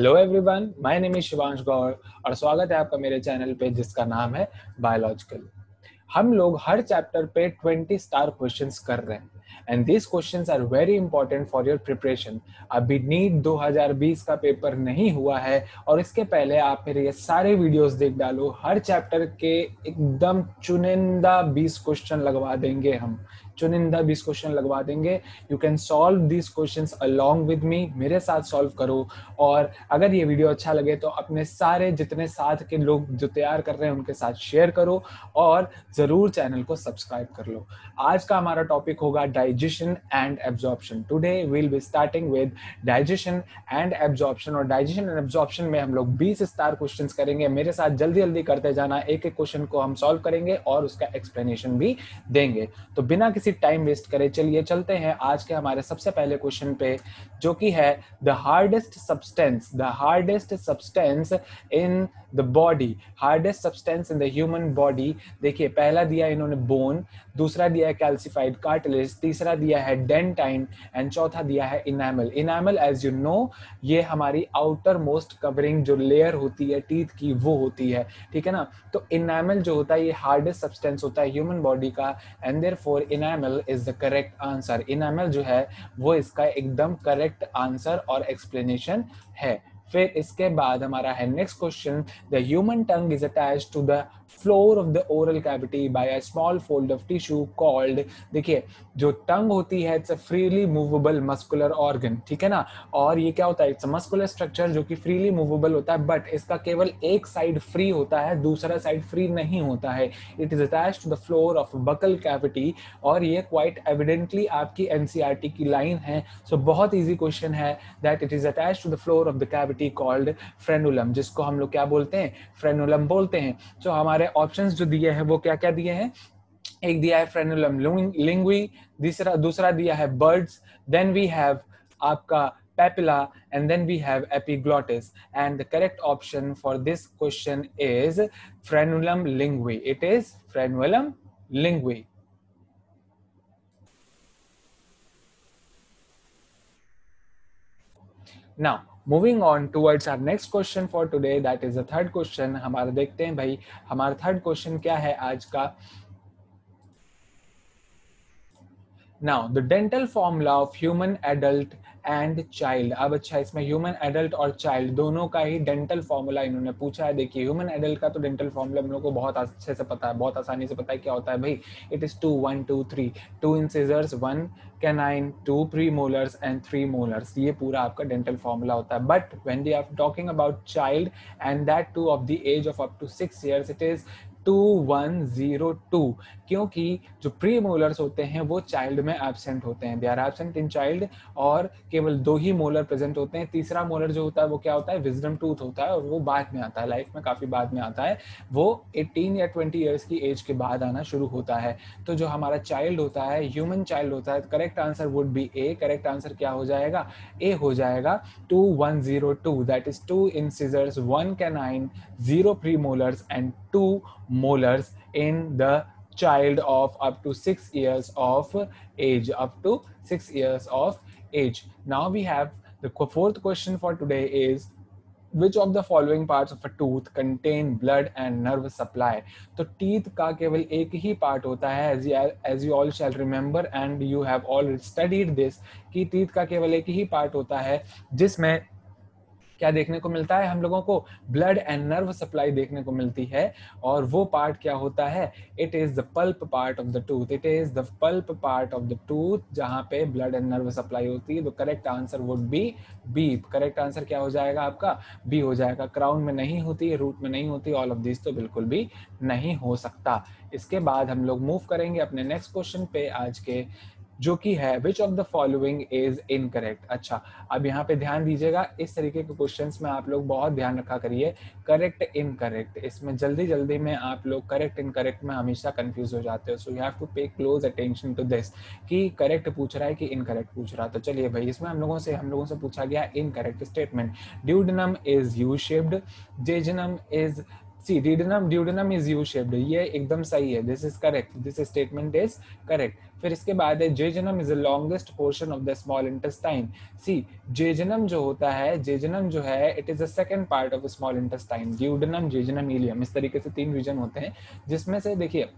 Hello everyone, my name is Shivansh Gaur और स्वागत है आपका मेरे चैनल पे जिसका नाम है बायोलॉजिकल। हम लोग हर चैप्टर पे 20 स्टार क्वेश्चंस कर रहे हैं and these questions are very important for your preparation. अभी नीट 2020 का पेपर नहीं हुआ है और इसके पहले आप मेरे ये सारे वीडियोस देख डालो। हर चैप्टर के एकदम चुनिंदा 20 क्वेश्चन लगवा देंगे हम, चुनिंदा 20 क्वेश्चन लगवा देंगे। You can solve these questions along with me, मेरे साथ सॉल्व करो। और अगर ये वीडियो अच्छा लगे तो अपने सारे जितने साथ के लोग जो तैयार कर रहे हैं उनके साथ शेयर करो और जरूर चैनल को सब्सक्राइब कर लो। आज का हमारा टॉपिक होगा digestion and absorption. Today will be starting with digestion and absorption. और डाइजेशन एंड एब्जॉर्प्शन में हम लोग 20 स्टार क्वेश्चंस करेंगे। मेरे साथ जल्दी जल्दी करते जाना, एक एक क्वेश्चन को हम सॉल्व करेंगे और उसका एक्सप्लेनेशन भी देंगे। तो बिना किसी टाइम वेस्ट करे चलिए चलते हैं आज के हमारे सबसे पहले क्वेश्चन पे, जो कि है the hardest substance in the body, hardest substance in the human body. देखिए, पहला दिया इन्होंने बोन, दूसरा दिया है कैल्सिफाइड कार्टिलेज, तीसरा दिया है डेंटाइन एंड चौथा दिया है enamel. Enamel as you know ये हमारी आउटर मोस्ट कवरिंग जो लेयर होती है टीथ की वो होती है, ठीक है ना। तो इनामल जो होता है ये हार्डेस्ट सब्सटेंस होता है ह्यूमन बॉडी का and therefore enamel is the correct answer. Enamel जो है वो इसका एकदम करेक्ट आंसर और एक्सप्लेनेशन है। फिर इसके बाद हमारा है next question, the human tongue is attached to the floor of the oral cavity by a small fold of tissue called. देखिए, जो टंग होती है it's a freely movable muscular organ, ठीक है ना। और ये क्या होता है, इट्स अ मस्कुलर स्ट्रक्चर जो कि फ्रीली मूवेबल होता है, बट इसका केवल एक साइड फ्री होता है, दूसरा साइड फ्री नहीं होता है। It is attached to the floor of buccal cavity. और ये क्वाइट एविडेंटली आपकी एनसीईआरटी की लाइन है। सो बहुत इजी क्वेश्चन है that it is attached to the floor of the cavity called frenulum, जिसको हम लोग क्या बोलते हैं, फ्रेनुलम बोलते हैं। सो हमारे ऑप्शंस जो दिए हैं वो क्या क्या दिए हैं, एक दिया है फ्रेनुलम लिंगुई, दूसरा दिया है बर्ड्स, देन वी हैव आपका papilla and then we have epiglottis and the correct option for this question is frenulum lingui. It is frenulum lingui. Now moving on towards our next question for today, that is the third question। हमारा देखते हैं भाई हमारा third question क्या है आज का। Now the dental formula of human adult and child. अब अच्छा, इसमें ह्यूमन एडल्ट और चाइल्ड दोनों का ही डेंटल फॉर्मूला इन्होंने पूछा है। देखिए, ह्यूमन एडल्ट का तो डेंटल फॉर्मूला हम लोग को बहुत अच्छे से पता है, बहुत आसानी से पता है। क्या होता है भाई, it is 2 1 2 3, 2 incisors, 1 canine, 2 premolars and 3 molars. ये पूरा आपका डेंटल फॉर्मूला होता है। But when we are talking about child and that too of the age of up to 6 years, it is 2102, क्योंकि जो प्री मोलर्स होते हैं वो चाइल्ड में एब्सेंट होते हैं, they are absent in child, और केवल 2 ही मोलर प्रेजेंट होते हैं। तीसरा मोलर जो होता है वो क्या होता है, विजडम टूथ होता है, और वो बाद में आता है, लाइफ में काफी बाद में आता है। वो 18 या 20 ईयर्स की एज के बाद आना शुरू होता है। तो जो हमारा चाइल्ड होता है, ह्यूमन चाइल्ड होता है, correct answer would B A. Correct answer क्या हो जाएगा, ए हो जाएगा 2102, that is 2 incisors, 1 canine, 0 premolars and 2 molars in the child of up to 6 years of age, up to 6 years of age. Now we have the fourth question for today is, which of the following parts of a tooth contain blood and nerve supply? तो teeth का केवल एक ही part होता है, as you all shall remember and you have already studied this, कि teeth का केवल एक ही पार्ट होता है जिसमें क्या देखने को मिलता है हम लोगों को, ब्लड एंड नर्व सप्लाई देखने को मिलती है। और वो पार्ट क्या होता है, it is the pulp part of the tooth. It is the pulp part of the tooth जहां पे ब्लड एंड नर्व सप्लाई होती है। तो correct answer would be B. Correct answer क्या हो जाएगा आपका, बी हो जाएगा। क्राउन में नहीं होती है, रूट में नहीं होती, ऑल ऑफ दिस तो बिल्कुल भी नहीं हो सकता। इसके बाद हम लोग मूव करेंगे अपने नेक्स्ट क्वेश्चन पे आज के, जो कि है विच of the following is incorrect. अच्छा, अब यहाँ पे ध्यान दीजिएगा, इस तरीके के क्वेश्चंस में आप लोग बहुत ध्यान रखा करिए। करेक्ट इनकरेक्ट, इसमें जल्दी जल्दी में आप लोग करेक्ट इनकरेक्ट में हमेशा कंफ्यूज हो जाते हो। सो यू हैव टू पे क्लोज अटेंशन टू दिस कि करेक्ट पूछ रहा है कि इनकरेक्ट पूछ रहा है। तो चलिए भाई, इसमें हम लोगों से पूछा गया incorrect statement. Duodenum is U shaped, jejunum is C duodenum is U shaped, ये एकदम सही है, this is correct, this statement is correct. फिर इसके बाद है jejunum is the longest portion of the small intestine. C jejunum जो होता है, जेजनम जो है it is the second part of small intestine, duodenum jejunum ileum, इस तरीके से 3 रीजन होते हैं, जिसमें से देखिए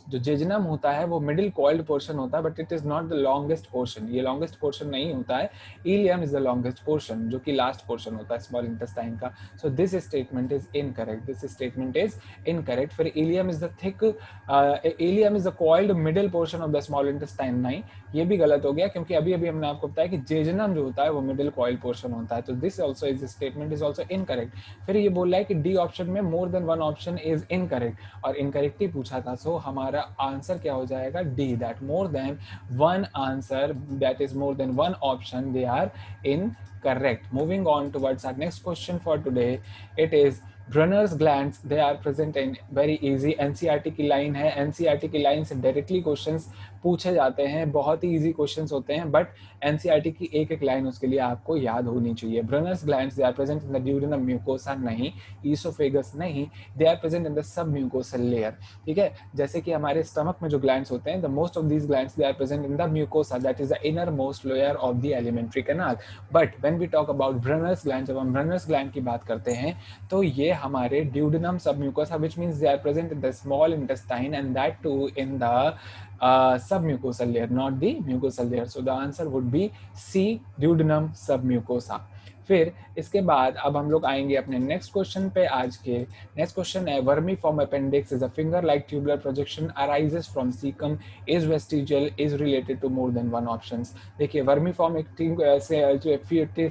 जो जेजनम होता है वो मिडिल कॉइल्ड पोर्शन होता है, but it is not the longest portion, ये लॉन्गेस्ट पोर्शन नहीं होता है। Ileum is the longest portion, जो कि लास्ट पोर्शन होता है स्मॉल इंटेस्टाइन का। So this statement is incorrect, this statement is incorrect. फिर ileum is the thick, ileum is the coiled middle portion of the small intestine, नहीं, ये भी गलत हो गया, क्योंकि अभी अभी हमने आपको बताया कि जेजनम जो होता है वो मिडिल कॉइल्ड पोर्शन होता है। तो this also is statement is also incorrect. फिर ये बोल रहा है कि डी ऑप्शन में more than one option is incorrect, और इनकरेक्ट ही पूछा था, सो हमारा आंसर क्या हो जाएगा, D, that more than one answer, that is more than one option, they are incorrect. Moving on towards our next question for today, it is Brunner's glands, they are present in very easy, NCERT की line है, NCERT की line से directly questions पूछे जाते हैं, बहुत ही easy questions होते हैं, बट NCERT की एक एक लाइन उसके लिए आपको याद होनी चाहिए। Brunner's glands, they are present in the duodenum mucosa, नहीं, esophagus नहीं, they are present in the submucosal layer, ठीक है। जैसे कि हमारे स्टमक में जो ग्लैंड्स होते हैं, the most of these glands they are present in the mucosa, that is the innermost layer of the alimentary canal, but when we talk about Brunner's gland, जब हम Brunner's gland की बात करते हैं तो ये हमारे duodenum submucosa, which means they are present in the small intestine, and that too in the submucosal layer, not the mucosal layer. So the answer would be C, duodenum submucosa. फिर इसके बाद अब हम लोग आएंगे अपने नेक्स्ट क्वेश्चन पे। आज के नेक्स्ट क्वेश्चन है, vermiform appendix is a finger like tubular projection arises from caecum, is vestigial, is related to more than one options. देखिए वर्मीफॉर्म एक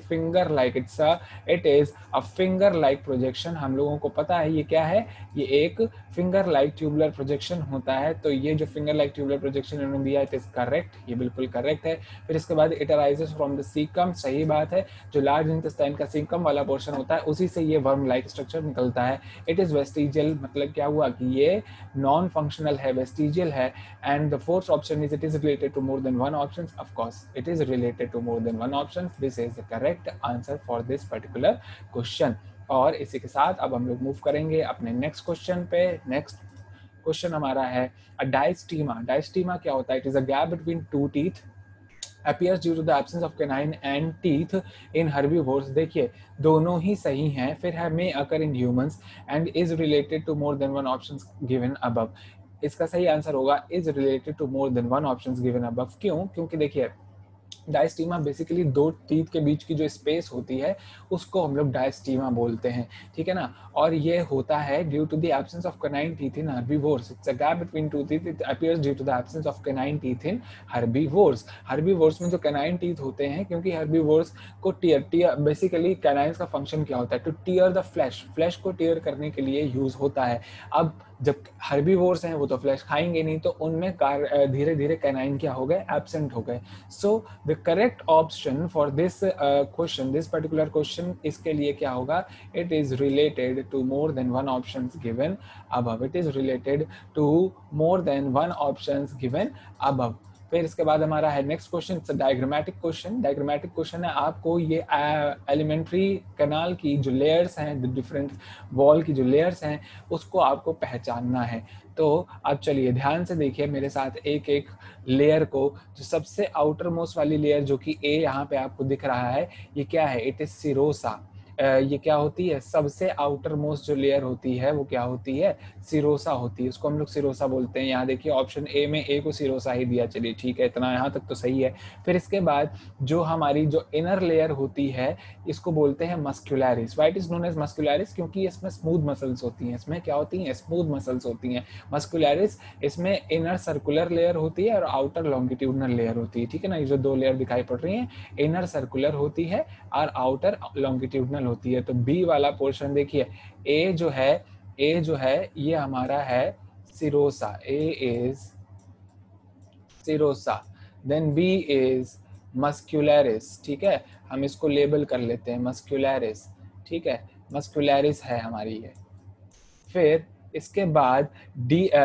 finger like, it is a finger like projection, हम लोगों को पता है ये क्या है, ये एक फिंगर लाइक ट्यूबुलर प्रोजेक्शन होता है। तो ये जो फिंगर लाइक ट्यूबुलर प्रोजेक्शन इन्होंने दिया, इट इज करेक्ट, ये बिल्कुल करेक्ट है। फिर इसके बाद it arises from the caecum, सही बात है, जो लार्ज इंटेस्टाइन का सीकम वाला पोर्शन होता है उसी से ये वर्म लाइक स्ट्रक्चर निकलता है। इट इज वेस्टिजियल, मतलब क्या हुआ कि ये नॉन फंक्शनल है, वेस्टिजियल है। And the fourth option is it is related to more than one option, of course it is related to more than one option, this is the correct answer for this particular question. और इसी के साथ अब हम लोग move करेंगे अपने next question पे। नेक्स्ट क्वेश्चन हमारा है डायस्टीमा। डायस्टीमा क्या होता है, it is a gap between two teeth, appears due to the absence of canine and teeth in herbivores। देखिए दोनों ही सही हैं। फिर है may occur in humans and is related to more than one options given above। इसका सही answer होगा is related to more than one options given above। क्यों? क्योंकि देखिए डायस्टीमा बेसिकली दो टीथ के बीच की जो स्पेस होती है उसको हम लोग डायस्टीमा बोलते हैं, ठीक है ना। और ये होता है due to the absence of canine teeth in herbivores, it's a gap between two teeth, it appears due to the absence of canine teeth in herbivores. Herbivores में जो कैनाइन टीथ होते हैं, क्योंकि हर्बीवोर्स को टीयर बेसिकली कैनाइन्स का function क्या होता है, टू टीयर द फ्लैश को टीयर करने के लिए यूज होता है। अब जब हर्बीवोर्स हैं वो तो फ्लैश खाएंगे नहीं, तो उनमें धीरे धीरे कैनाइन क्या हो गए, एब्सेंट हो गए। So the correct option for this question, this particular question, इसके लिए क्या होगा, it is related to more than one options given above, it is related to more than one options given above. फिर इसके बाद हमारा है next question, it's a diagrammatic question. Diagrammatic question है, आपको ये एलिमेंट्री कैनाल की जो लेयर्स हैं, डिफरेंट वॉल की जो लेयर्स हैं, उसको आपको पहचानना है। तो अब चलिए ध्यान से देखिए मेरे साथ एक एक लेयर को। जो सबसे आउटर मोस्ट वाली लेयर जो कि ए यहाँ पे आपको दिख रहा है, ये क्या है, इट इज सिरोसा। ये क्या होती है, सबसे आउटर मोस्ट जो लेयर होती है वो क्या होती है, सिरोसा होती है, उसको हम लोग सिरोसा बोलते हैं। यहाँ देखिए ऑप्शन ए में ए को सिरोसा ही दिया, चलिए ठीक है, इतना यहाँ तक तो सही है। फिर इसके बाद जो हमारी जो इनर लेयर होती है इसको बोलते हैं muscularis. Why it is known as muscularis, क्योंकि इसमें स्मूथ मसल्स होती हैं, इसमें क्या होती हैं, स्मूथ मसल्स होती हैं। मस्कुलैरिस, इसमें इनर सर्कुलर लेयर होती है और आउटर लॉन्गिट्यूडनल लेयर होती है, ठीक है ना। ये जो दो लेयर दिखाई पड़ रही हैं, इनर सर्कुलर होती है और आउटर लॉन्गिट्यूडनल होती है। तो बी वाला पोर्शन देखिए, ए जो है ये हमारा है serosa, A is serosa, then B is muscularis, ठीक है, हम इसको लेबल कर लेते हैं मस्कुलैरिस, ठीक है, मस्कुलैरिस है हमारी ये। फिर इसके बाद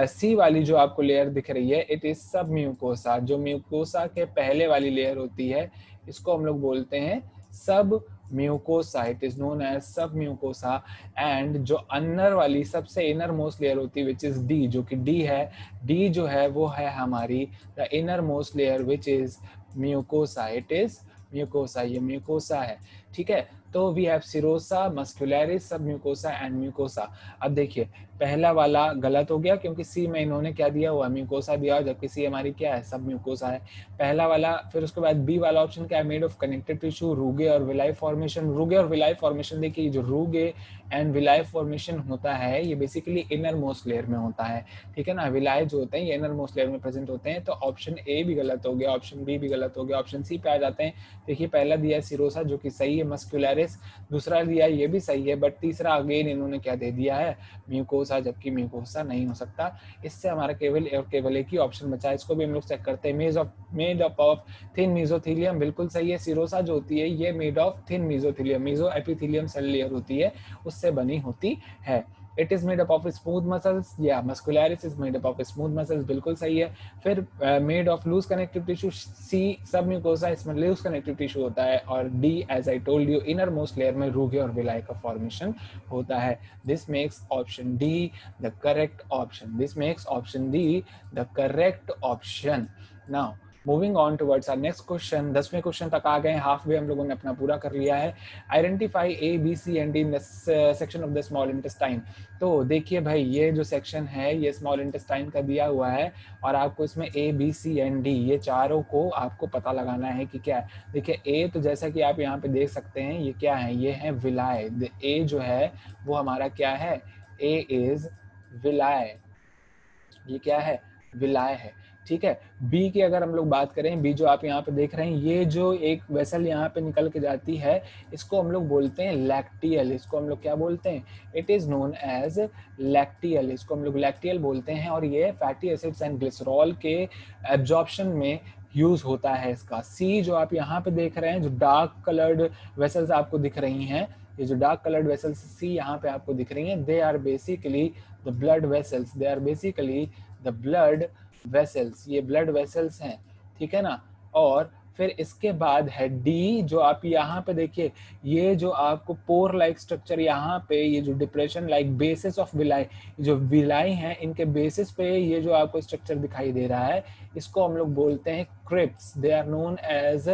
सी वाली जो आपको लेयर दिख रही है, इट इज सब म्यूकोसा। जो म्यूकोसा के पहले वाली लेयर होती है इसको हम लोग बोलते हैं submucosa, it is known as submucosa. And जो अंदर वाली सबसे इनर मोस्ट लेयर होती है विच इज डी, जो कि डी है, डी जो है वो है हमारी the inner most layer which is mucosa, it is mucosa, ये म्यूकोसा है, ठीक है। तो वी हैव सिरोसा, मस्कुलरिस, सब म्यूकोसा एंड म्यूकोसा। अब देखिए पहला वाला गलत हो गया क्योंकि सी में इन्होंने क्या दिया हुआ, म्यूकोसा दिया, जबकि सी हमारी क्या है, सब म्यूकोसा है, पहला वाला। फिर उसके बाद बी वाला ऑप्शन क्या है, मेड ऑफ कनेक्टिव टिश्यू, रूगे और विलाई फॉर्मेशन। रूगे और विलाई फॉर्मेशन, देखिए जो रूगे एंड विलाई फॉर्मेशन होता है ये बेसिकली इनर मोस्ट लेयर में होता है, ठीक है ना। विलाई जो होते हैं ये इनर मोस्ट लेयर में प्रेजेंट होते हैं। तो ऑप्शन ए भी गलत हो गया, ऑप्शन बी भी गलत हो गया, ऑप्शन सी पे आ जाते हैं। देखिए पहला दिया है सिरोसा जो कि सही है, मस्कुलरिस दूसरा दिया ये भी सही है, बट तीसरा अगेन इन्होंने क्या दे दिया है, म्यूकोसा, जबकि म्यूकोसा नहीं हो सकता। इससे हमारा केवल एक ही ऑप्शन बचा है, इसको भी हम लोग चेक करते हैं। Made up of thin mesothelium, बिल्कुल सही है। सिरोसा जो होती है ये made of thin mesothelium, meso epithelium cell layer होती है, उससे बनी होती है। It is made up of smooth muscles, या muscularis is made up of smooth muscles, बिल्कुल सही है। फिर made of loose connective tissue, C submucosa, इसमें लूज कनेक्टिव टिश्यू होता है। और D as I told you inner most layer में रूगे और विलाई का फॉर्मेशन होता है। This makes option D the correct option, this makes option D the correct option. Now moving on towards our next question, 10वें question तक आ गए, half way हम लोगों ने अपना पूरा कर लिया है। Identify A B C and D in the section of the small intestine. तो देखिए भाई ये जो सेक्शन है ये स्मॉल इंटेस्टाइन का दिया हुआ है, और आपको इसमें A B C and D ये चारों को आपको पता लगाना है कि क्या है। देखिए ए तो जैसा कि आप यहाँ पे देख सकते हैं ये क्या है, ये है विलाय। ए जो है वो हमारा क्या है, ए इज विलाय, ये क्या है, विलाय है, ठीक है। बी की अगर हम लोग बात करें, बी जो आप यहाँ पे देख रहे हैं, ये जो एक वेसल यहाँ पे निकल के जाती है इसको हम लोग बोलते हैं लैक्टियल, इसको हम लोग क्या बोलते हैं, it is known as lacteal, इसको हम लोग लैक्टियल बोलते हैं। और ये फैटी एसिड्स एंड ग्लिसरॉल के एब्जॉर्प्शन में यूज होता है इसका। सी जो आप यहाँ पे देख रहे हैं, जो डार्क कलर्ड वेसल्स आपको दिख रही हैं, ये जो डार्क कलर्ड वेसल्स सी यहाँ पे आपको दिख रही हैं, they are basically the blood vessels, they are basically the blood vessels, ये ब्लड वेसल्स हैं, ठीक है ना। और फिर इसके बाद है डी, जो आप यहाँ पे देखिए, ये जो आपको पोर लाइक स्ट्रक्चर यहाँ पे, ये जो depression like basis of villi, जो विलाई हैं इनके बेसिस पे ये जो आपको स्ट्रक्चर दिखाई दे रहा है, इसको हम लोग बोलते हैं crypts, they are known as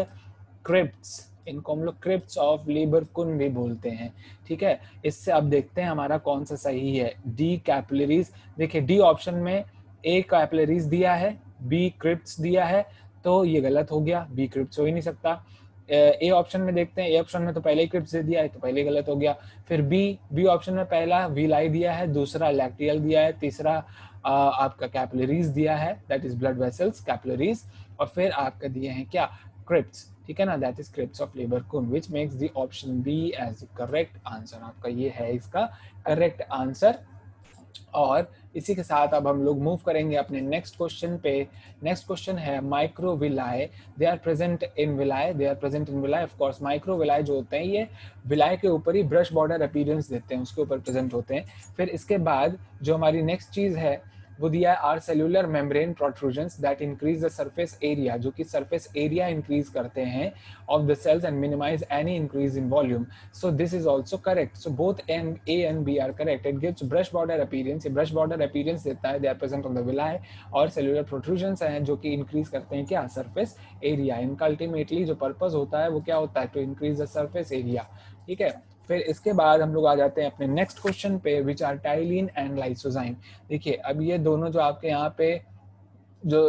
crypts, इनको हम लोग क्रिप्ट्स ऑफ लेबरकुन भी बोलते हैं, ठीक है। इससे अब देखते हैं हमारा कौन सा सही है। डी कैपिलरीज, देखिए डी ऑप्शन में ए कैपिलरीज दिया है, बी क्रिप्ट्स दिया है, तो ये गलत हो गया, बी क्रिप्ट्स हो ही नहीं सकता। ए ऑप्शन में देखते हैं, ए ऑप्शन में तो पहले ही क्रिप्ट्स दे दिया है तो पहले गलत हो गया। फिर बी ऑप्शन में पहला विलाई दिया है, दूसरा लैक्टियल दिया है, तीसरा आपका कैपिलरीज दिया है, that is blood vessels capillaries, और फिर आपका दिए हैं क्या, क्रिप्ट्स, ठीक है ना, that is crypts of Lieberkuhn, which makes the option B as the correct answer. आपका ये है इसका करेक्ट आंसर। और इसी के साथ अब हम लोग मूव करेंगे अपने नेक्स्ट क्वेश्चन पे। नेक्स्ट क्वेश्चन है microvilli, they are present in villi, they are present in villi. Of course microvilli जो होते हैं ये विलाई के ऊपर ही ब्रश बॉर्डर अपीयरेंस देते हैं, उसके ऊपर प्रेजेंट होते हैं। फिर इसके बाद जो हमारी नेक्स्ट चीज है वो दिया है are cellular membrane protrusions that increase the surface area, जो कि सरफेस एरिया इंक्रीज करते हैं of the cells and minimize any increase in volume. So this is also correct, so both A and B are correct. It gives brush border appearance, ये brush border appearance देता है, they are present on the villi, और cellular protrusions हैं जो कि increase करते हैं क्या, सरफेस एरिया। इनका अल्टीमेटली जो पर्पज होता है वो क्या होता है, to increase the surface area, ठीक है। फिर इसके बाद हम लोग आ जाते हैं अपने नेक्स्ट क्वेश्चन पे, which are ptyalin and lysozyme. देखिए अब ये दोनों जो आपके यहाँ पे जो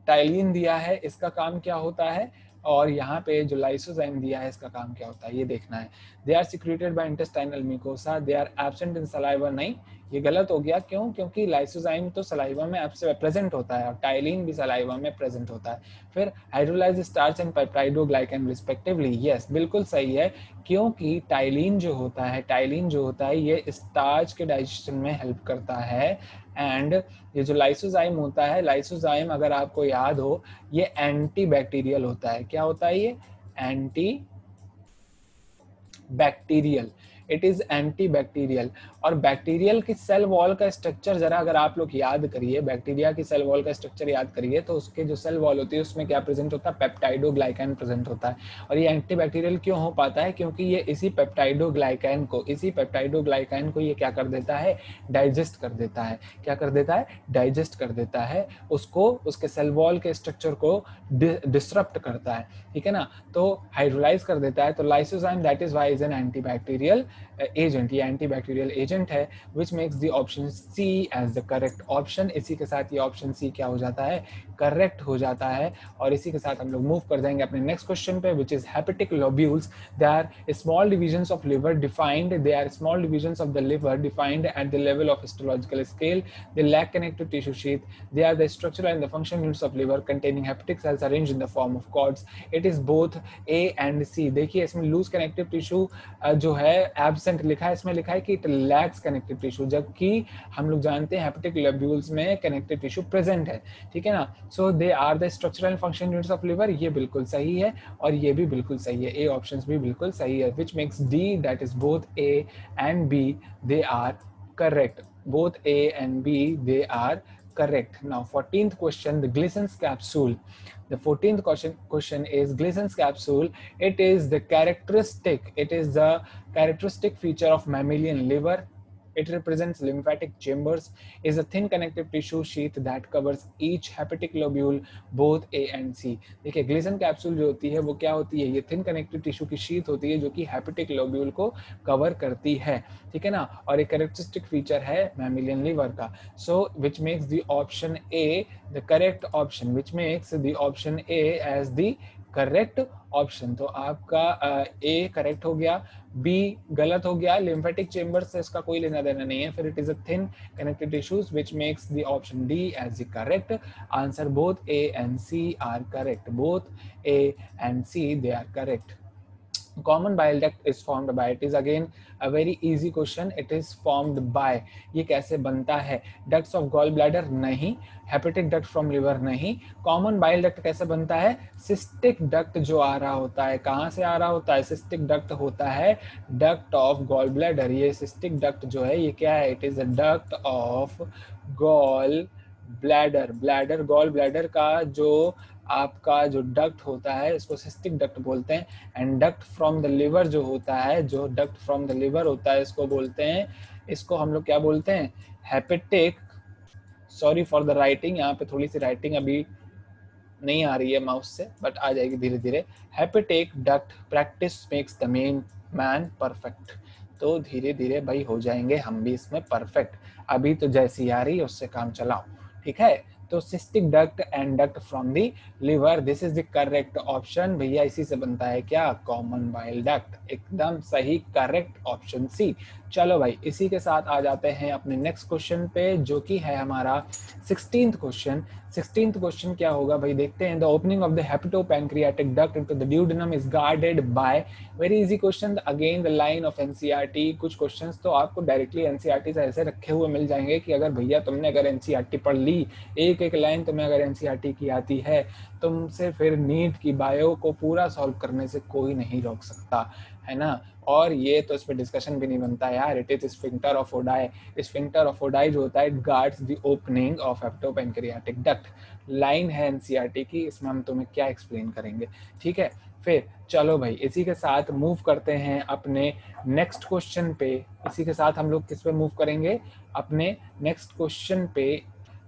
टाइलिन दिया है इसका काम क्या होता है, और यहाँ पे जो लाइसोजाइम दिया है इसका काम क्या होता है, ये देखना है। They are secreted by intestinal mucosa, they are absent in saliva, नहीं ये गलत हो गया, क्यों, क्योंकि लाइसोजाइम तो सलाइवा में प्रेजेंट होता है और टाइलिन भी सलाइवा में प्रेजेंट होता है। फिर hydrolyse starch and peptidoglycan respectively, yes बिल्कुल सही है, क्योंकि टाइलिन जो होता है ये स्टार्च के डाइजेशन में हेल्प करता है। एंड ये जो लाइसोजाइम होता है, लाइसोजाइम अगर आपको याद हो ये एंटी बैक्टीरियल होता है। क्या होता है ये, anti bacterial. It is anti bacterial. और बैक्टीरियल की सेल वॉल का स्ट्रक्चर जरा अगर आप लोग याद करिए, बैक्टीरिया की सेल वॉल का स्ट्रक्चर याद करिए, तो उसके जो सेल वॉल होती है उसमें क्या प्रेजेंट होता है, पेप्टाइडोग्लाइकैन प्रेजेंट होता है। और ये एंटीबैक्टीरियल क्यों हो पाता है, क्योंकि ये इसी पेप्टाइडोग्लाइकैन को ये क्या कर देता है, डाइजेस्ट कर देता है। क्या कर देता है, डाइजेस्ट कर देता है उसको, उसके सेल वॉल के स्ट्रक्चर को डिसरप्ट करता है, ठीक है ना, तो हाइड्रोलाइज कर देता है। तो lysozyme that is why is an antibacterial agent, ये एंटीबैक्टीरियल एजेंट है, which makes the option C as the correct option. इसी के साथ ये ऑप्शन सी क्या हो जाता है, करेक्ट हो जाता है। और इसी के साथ हम लोग मूव कर जाएंगे अपने नेक्स्ट क्वेश्चन पे, which is hepatic lobules. They are small divisions of liver defined, they are small divisions of the liver defined at the level of histological scale. They lack connective tissue sheath. They are the structural and the function units of liver containing hepatic cells arranged in the form of cords. It is both A and C. देखिए इसमें loose connective tissue जो है absent लिखा है, इसमें लिखा है कि it lacks connective tissue, जबकि हम लोग जानते हैं hepatic lobules में connective tissue present है, ठीक है ना। So they are the structural and function units of liver, ये बिल्कुल सही है और ये भी बिल्कुल सही है, A options भी बिल्कुल सही है, which makes D, that is both A and B, they are correct. Both A and B, they are correct. Now 14th question, the Gleason's capsule. The 14th question is Gleason's capsule. It is the characteristic feature of mammalian liver. It represents lymphatic chambers, is a thin connective tissue sheath that covers each hepatic lobule, both A and C. देखिए Gleason capsule जो होती है वो क्या होती है, ये thin connective tissue की शीथ होती है जो कि हेपेटिक लोब्यूल को कवर करती है, ठीक है ना, और एक कैरेक्टरिस्टिक फीचर है मैमिलियन लिवर का। So which makes the option A the correct option, which makes the option A as the correct option. तो आपका ए करेक्ट हो गया, बी गलत हो गया, लिम्फेटिक चेंबर से इसका कोई लेना देना नहीं है, फिर it is a thin connective tissues, which makes the option D as the correct answer. Both A and C are correct, both A and C they are correct. Common bile duct is formed by, it is again a very easy question, it is formed by, ये कैसे बनता है, ducts of gall bladder नहीं, hepatic duct from liver नहीं, common bile duct कैसे बनता है, cystic duct जो आ रहा होता है, कहाँ से आ रहा होता है, cystic duct होता है duct of gall bladder। ये cystic duct जो है ये क्या है, it is a duct of gall bladder, bladder gall bladder का जो आपका जो डक्ट होता है इसको सिस्टिक डक्ट बोलते हैं। And duct from the liver जो होता है, जो डक्ट फ्रॉम द लिवर होता है इसको बोलते हैं, इसको हम लोग क्या बोलते हैं, hepatic, sorry for the writing, यहाँ पे थोड़ी सी राइटिंग अभी नहीं आ रही है माउस से, बट आ जाएगी धीरे धीरे। Hepatic duct practice makes the man perfect. तो धीरे धीरे भाई हो जाएंगे हम भी इसमें परफेक्ट, अभी तो जैसी आ रही है उससे काम चलाओ, ठीक है। तो cystic duct and duct from the liver, this is the correct option भैया। इसी से बनता है क्या, कॉमन बाइल डक्ट, एकदम सही, करेक्ट ऑप्शन सी। चलो भाई इसी के साथ आ जाते हैं अपने नेक्स्ट क्वेश्चन पे, जो कि है हमारा 16th क्वेश्चन। 16th क्वेश्चन क्या होगा भाई, देखते हैं। The opening of the hepatopancreatic duct into the duodenum is guarded by, very easy question, again the line of NCERT. कुछ क्वेश्चंस तो आपको डायरेक्टली एनसीईआरटी से ऐसे रखे हुए मिल जाएंगे कि अगर भैया तुमने अगर एनसीईआरटी पढ़ ली, एक एक लाइन तुम्हें अगर एनसीईआरटी की आती है, तुमसे फिर नीट की बायो को पूरा सॉल्व करने से कोई नहीं रोक सकता, है ना। और ये तो इस पर डिस्कशन भी नहीं बनता यार, it is sphincter of Oddi. Sphincter of Oddi जो होता है, it guards the opening of hepatopancreatic duct. Line है एनसीईआरटी की, इसमें हम तुम्हें क्या एक्सप्लेन करेंगे, ठीक है। फिर चलो भाई इसी के साथ मूव करते हैं अपने नेक्स्ट क्वेश्चन पे। इसी के साथ हम लोग किस पे मूव करेंगे, अपने नेक्स्ट क्वेश्चन पे।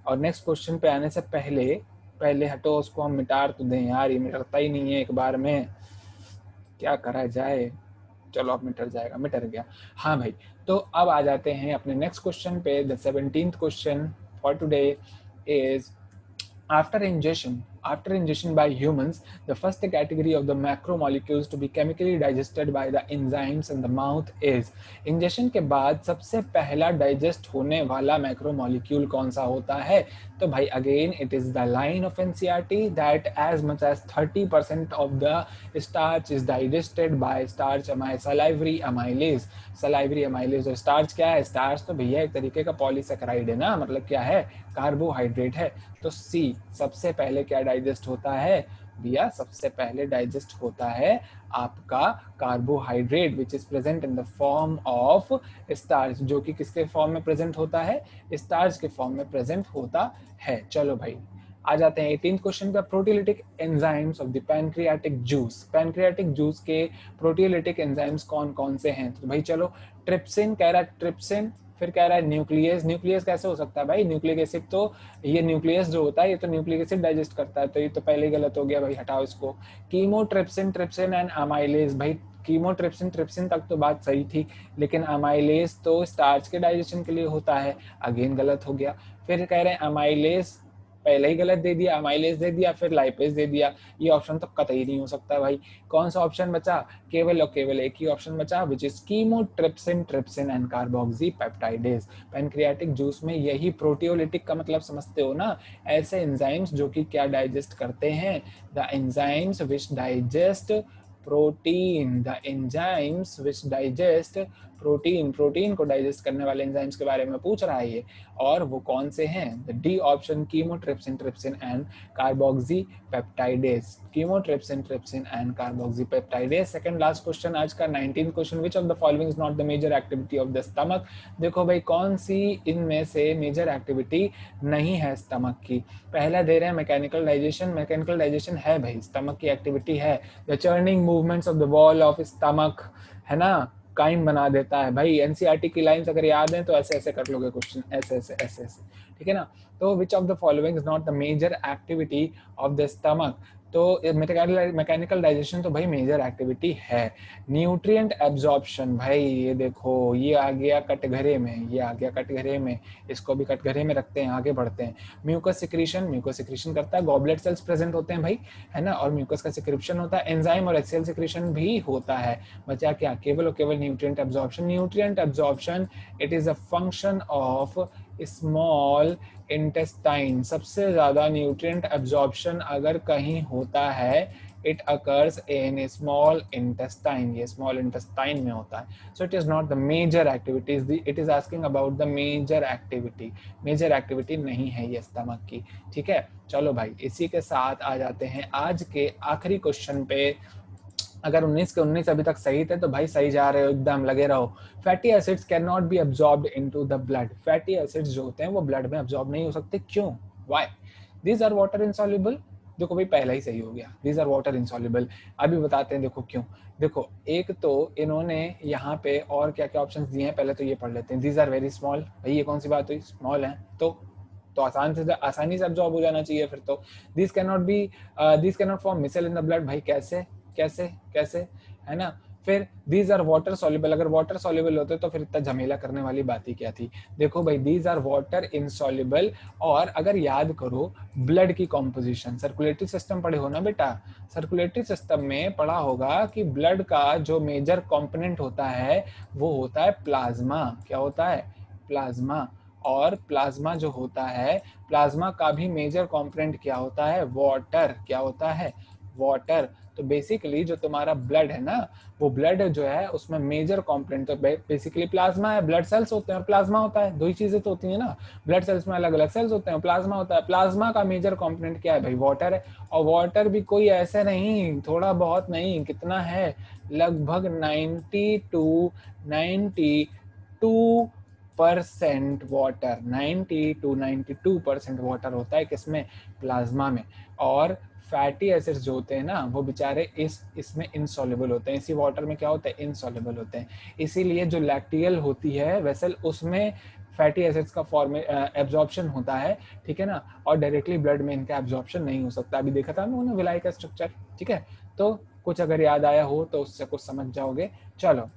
और नेक्स्ट क्वेश्चन पे आने से पहले हटो उसको हम मिटा तो दें यार, ये मिटता ही नहीं है एक बार में, क्या करा जाए। चलो अब मिटर जाएगा, मिटर गया। हाँ भाई, तो अब आ जाते हैं अपने नेक्स्ट क्वेश्चन पे। The 17th question for today is, after ingestion by humans, the first category of the macromolecules to be chemically digested by the enzymes in the mouth is, ingestion के बाद सबसे पहला डाइजेस्ट होने वाला macromolecule कौन सा होता है। तो भाई again it is the line of NCERT that as much as 30% of the starch is digested by starch salivary amylase. Salivary amylase और स्टार्च क्या है, स्टार्च तो भैया एक तरीके का पॉलीसेकेराइड है ना, मतलब क्या है, कार्बोहाइड्रेट है। तो सी सबसे पहले क्या डाइजेस्ट होता है, भैया सबसे पहले डाइजेस्ट होता है आपका carbohydrate which is present in the form of starch, जो कि किसके फॉर्म में प्रेजेंट होता है, स्टार्च के फॉर्म में प्रेजेंट होता है। चलो भाई आ जाते हैं 18th क्वेश्चन का, proteolytic enzymes of the pancreatic juice. Pancreatic juice के प्रोटियोलिटिक एंजाइम्स कौन कौन से हैं? तो भाई चलो, ट्रिप्सिन कह रहा है, ट्रिप्सिन, फिर कह रहा है न्यूक्लियस। न्यूक्लियस कैसे हो सकता है भाई? न्यूक्लिक एसिड तो, ये न्यूक्लियस जो होता है ये तो न्यूक्लिक एसिड डाइजेस्ट करता है, तो ये तो पहले ही गलत हो गया भाई, हटाओ इसको। कीमोट्रिप्सिन, ट्रिप्सिन एंड अमाइलेज, भाई कीमोट्रिप्सिन ट्रिप्सिन तक तो बात सही थी, लेकिन अमाइलेज तो स्टार्च के डाइजेशन के लिए होता है, अगेन गलत हो गया। फिर कह रहे हैं अमाइलेज, पहले ही गलत दे दिया, अमाइलेज दे दिया, फिर लाइपेज दे दिया, ये ऑप्शन तो कतई नहीं हो सकता भाई। कौन सा ऑप्शन बचा? केवल और केवल एक ही ऑप्शन बचा, which is chymotrypsin, trypsin and carboxy peptidase. Pancreatic juice में यही प्रोटियोलिटिक का मतलब समझते हो ना, ऐसे एंजाइम्स जो कि क्या डाइजेस्ट करते हैं, the enzymes which digest protein, the enzymes which digest protein, protein को डाइजेस्ट करने वाले एंजाइम्स के बारे में पूछ रहा है ये, और वो कौन से हैं? The D option, chymotrypsin, trypsin and carboxy peptidase. Chymotrypsin, trypsin and carboxy peptidase. Second last question आज का 19th question, which of the following is not the major activity of the stomach. देखो भाई कौन सी इनमें से मेजर एक्टिविटी नहीं है stomach की? पहला दे रहे हैं मैकेनिकल डाइजेशन, मैकेनिकल डाइजेशन है भाई, स्टमक की एक्टिविटी है। The churning movements of the wall of stomach, है ना, काइम बना देता है भाई। एनसीईआरटी की लाइंस अगर याद है तो ऐसे ऐसे कर लोगे क्वेश्चन, ऐसे ऐसे ऐसे ऐसे, ठीक है ना। तो which of the following is not the major activity of the stomach? तो मैकेनिकल डाइजेशन तो भाई मेजर एक्टिविटी है। न्यूट्रिएंट एब्जॉर्प्शन, भाई ये देखो ये आ गया कटघरे में, ये आ गया कटघरे में, इसको भी कटघरे में रखते हैं, आगे बढ़ते हैं। म्यूकस सिक्रीशन, म्यूकस सिक्रीशन करता है, गॉबलेट सेल्स प्रेजेंट होते हैं भाई, है ना, और म्यूकस का सिक्रिप्शन होता है। एंजाइम और एचसीएल सिक्रीशन भी होता है। बचा क्या? केवल और केवल nutrient absorption. Nutrient absorption it is a function of small intestine. सबसे ज्यादा न्यूट्रिएंट एब्जॉर्प्शन अगर कहीं होता है, it occurs in small intestine, ये स्मॉल इंटेस्टाइन में होता है। So it is not the major activity, it is asking about the major activity. Major activity नहीं है ये स्टमक की, ठीक है। चलो भाई इसी के साथ आ जाते हैं आज के आखिरी क्वेश्चन पे। अगर 19 के 19 अभी तक सही थे तो भाई सही जा रहे हो, एकदम लगे रहो। Fatty acids can not be absorbed into the blood. Fatty acids जो होते हैं वो ब्लड में अब्सॉर्ब नहीं हो सकते, क्यों? Why? These are water insoluble. देखो भाई पहला ही सही हो गया, दीज आर वाटर इनसॉल्युबल। अभी बताते हैं देखो क्यों। देखो एक तो इन्होंने यहाँ पे और क्या क्या ऑप्शंस दिए हैं, पहले तो ये पढ़ लेते हैं। दीज आर वेरी स्मॉल, भाई ये कौन सी बात हुई, स्मॉल है तो आसानी से अब्सॉर्ब हो जाना चाहिए फिर तो। This can not form micelle in the blood, भाई कैसे कैसे कैसे, है ना। फिर दीज आर वाटर सॉल्युबल, अगर वाटर सॉल्युबल होते तो फिर इतना झमेला करने वाली बात ही क्या थी। देखो भाई दीज आर वाटर इनसॉल्युबल। और अगर याद करो ब्लड की कॉम्पोजिशन, सर्कुलेटरी सिस्टम पढ़े हो ना बेटा, सर्कुलेटरी सिस्टम में पढ़ा होगा कि ब्लड का जो मेजर कंपोनेंट होता है वो होता है प्लाज्मा। क्या होता है? प्लाज्मा। और प्लाज्मा जो होता है, प्लाज्मा का भी मेजर कंपोनेंट क्या होता है? वाटर। क्या होता है? वाटर। तो बेसिकली जो तुम्हारा ब्लड है ना, वो ब्लड जो है उसमें मेजर कंपोनेंट तो बेसिकली प्लाज्मा है। ब्लड सेल्स होते हैं और प्लाज्मा होता है, दो ही चीजें तो होती है ना। ब्लड सेल्स में अलग अलग सेल्स होते हैं, प्लाज्मा होता है। प्लाज्मा का मेजर कंपोनेंट क्या है भाई? वाटर है। और वाटर भी कोई ऐसे नहीं, थोड़ा बहुत नहीं, कितना है? लगभग 92% वाटर, 90 to 92% वाटर होता है किसमें? प्लाज्मा में। और फैटी एसिड्स जो होते हैं ना वो बेचारे इसमें इनसॉल्युबल होते हैं, इसी वाटर में क्या होता है? इनसॉल्युबल होते हैं। इसीलिए जो लैक्टियल होती है वेसल, उसमें फैटी एसिड्स का एब्जॉर्प्शन होता है, ठीक है ना। और डायरेक्टली ब्लड में इनका एब्जॉर्प्शन नहीं हो सकता। अभी देखा था हमने विलाई का स्ट्रक्चर, ठीक है। तो कुछ अगर याद आया हो तो उससे कुछ समझ जाओगे। चलो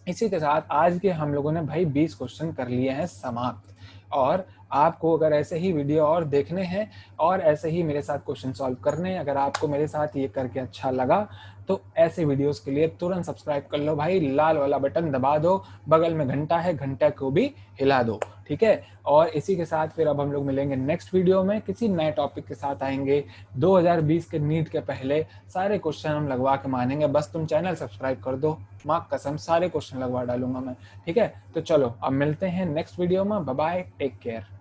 इसी के साथ आज के हम लोगों ने भाई 20 क्वेश्चन कर लिए हैं समाप्त। और आपको अगर ऐसे ही वीडियो और देखने हैं और ऐसे ही मेरे साथ क्वेश्चन सॉल्व करने हैं, अगर आपको मेरे साथ ये करके अच्छा लगा तो ऐसे वीडियोस के लिए तुरंत सब्सक्राइब कर लो भाई, लाल वाला बटन दबा दो, बगल में घंटा है, घंटा को भी हिला दो, ठीक है। और इसी के साथ फिर अब हम लोग मिलेंगे नेक्स्ट वीडियो में, किसी नए टॉपिक के साथ आएंगे। 2020 के नीट के पहले सारे क्वेश्चन हम लगवा के मानेंगे, बस तुम चैनल सब्सक्राइब कर दो, माँ कसम सारे क्वेश्चन लगवा डालूंगा मैं, ठीक है। तो चलो अब मिलते हैं नेक्स्ट वीडियो में, बाय बाय, टेक केयर।